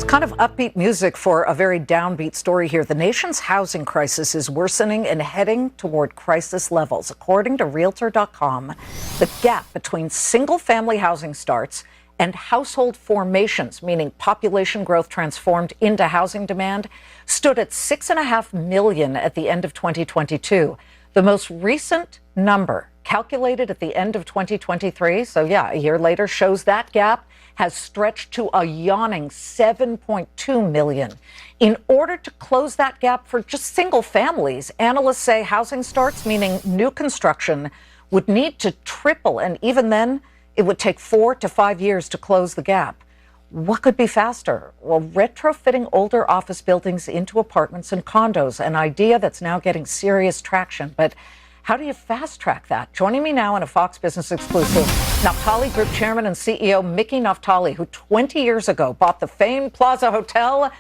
Kind of upbeat music for a very downbeat story here. The nation's housing crisis is worsening and heading toward crisis levels. According to Realtor.com, the gap between single-family housing starts and household formations, meaning population growth transformed into housing demand, stood at 6.5 million at the end of 2022. The most recent number, calculated at the end of 2023, so yeah, a year later, shows that gap has stretched to a yawning 7.2 million. In order to close that gap for just single families, analysts say housing starts, meaning new construction, would need to triple, and even then, it would take 4 to 5 years to close the gap. What could be faster? Well, retrofitting older office buildings into apartments and condos, an idea that's now getting serious traction. But how do you fast track that? Joining me now in a Fox Business exclusive, Naftali Group Chairman and CEO Miki Naftali, who 20 years ago bought the famed Plaza Hotel,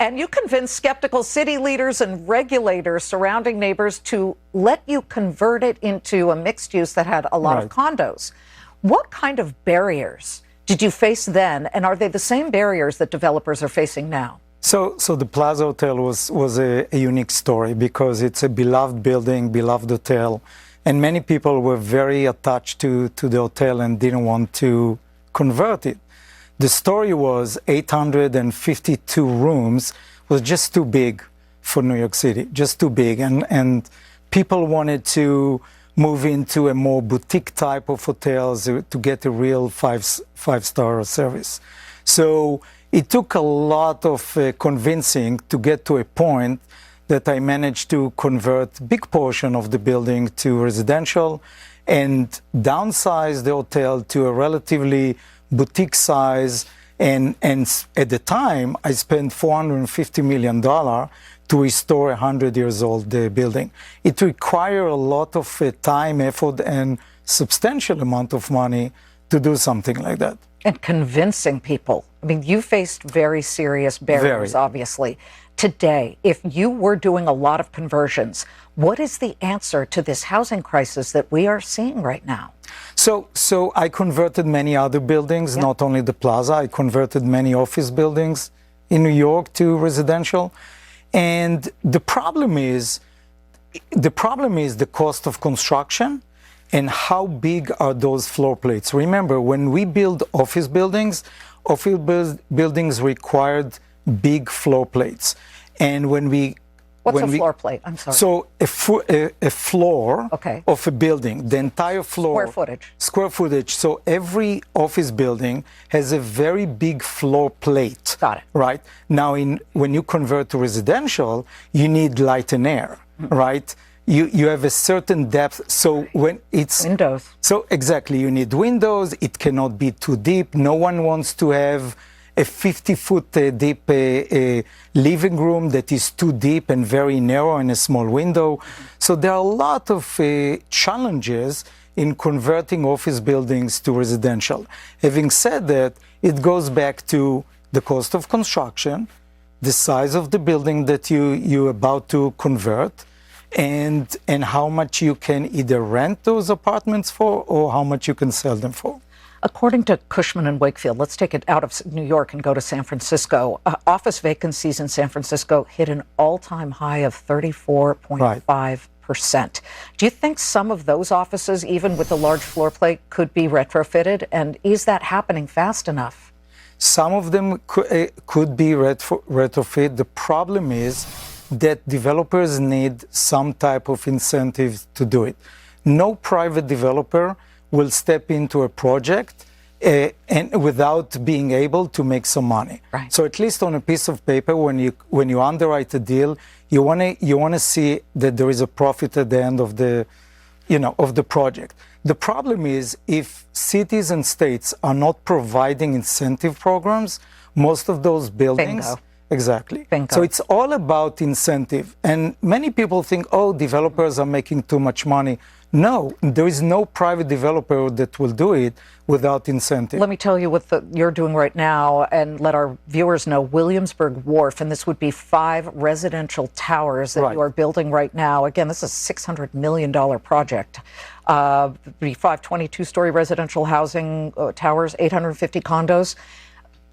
and you convinced skeptical city leaders and regulators surrounding neighbors to let you convert it into a mixed use that had a lot of condos. What kind of barriers did you face then, and are they the same barriers that developers are facing now? So the Plaza Hotel was a unique story because it's a beloved building, beloved hotel, and many people were very attached to the hotel and didn't want to convert it. The story was 852 rooms was just too big for New York City, just too big, and people wanted to move into a more boutique type of hotels to get a real five-star service. So it took a lot of convincing to get to a point that I managed to convert a big portion of the building to residential and downsize the hotel to a relatively boutique size. And at the time, I spent $450 million to restore a 100-year-old building. It required a lot of time, effort, and substantial amount of money to do something like that. And convincing people. I mean, you faced very serious barriers, obviously. Today, if you were doing a lot of conversions, what is the answer to this housing crisis that we are seeing right now? So I converted many other buildings, not only the Plaza. I converted many office buildings in New York to residential. And the problem is the cost of construction and how big are those floor plates. Remember, when we build office buildings required big floor plates. And when we... What's a floor plate? I'm sorry. So a floor of a building, the entire floor. Square footage. Square footage. So every office building has a very big floor plate. Got it. Right? Now, when you convert to residential, you need light and air, right? You have a certain depth. So when it's... Windows. So exactly, you need windows. It cannot be too deep. No one wants to have a 50-foot deep living room that is too deep and very narrow and a small window. So there are a lot of challenges in converting office buildings to residential. Having said that, it goes back to the cost of construction, the size of the building that you're about to convert, and how much you can either rent those apartments for or how much you can sell them for. According to Cushman and Wakefield, let's take it out of New York and go to San Francisco. Office vacancies in San Francisco hit an all-time high of 34.5%. Do you think some of those offices, even with the large floor plate, could be retrofitted? And is that happening fast enough? Some of them could be retrofit. The problem is that developers need some type of incentive to do it. No private developer will step into a project and without being able to make some money. Right. So at least on a piece of paper, when you underwrite a deal, you wanna see that there is a profit at the end of the project. The problem is if cities and states are not providing incentive programs, most of those buildings. Bingo. Exactly. Bingo. So it's all about incentive. And many people think, oh, developers are making too much money. No, there is no private developer that will do it without incentive. Let me tell you what you're doing right now and let our viewers know. Williamsburg Wharf, and this would be 5 residential towers that you are building right now. Again, this is a $600 million project. Be 5 22-story residential housing towers, 850 condos.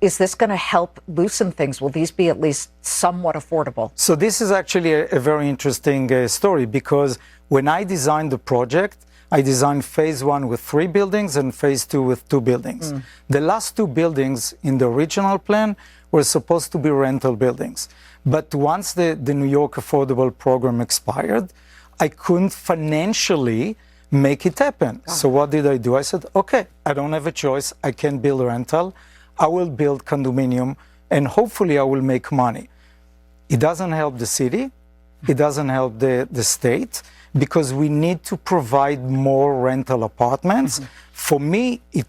is this going to help loosen things? Will these be at least somewhat affordable? So this is actually a very interesting story, because when I designed the project, I designed phase 1 with 3 buildings and phase 2 with 2 buildings. The last 2 buildings in the original plan were supposed to be rental buildings. But once the New York Affordable Program expired, I couldn't financially make it happen. So what did I do? I said, okay, I don't have a choice. I can build rental. I will build condominium, and hopefully I will make money. It doesn't help the city. It doesn't help the state, because we need to provide more rental apartments. For me, it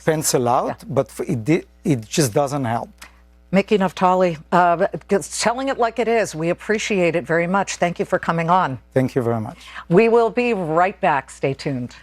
pencil out, but it just doesn't help. Miki Naftali, telling it like it is. We appreciate it very much. Thank you for coming on. Thank you very much. We will be right back. Stay tuned.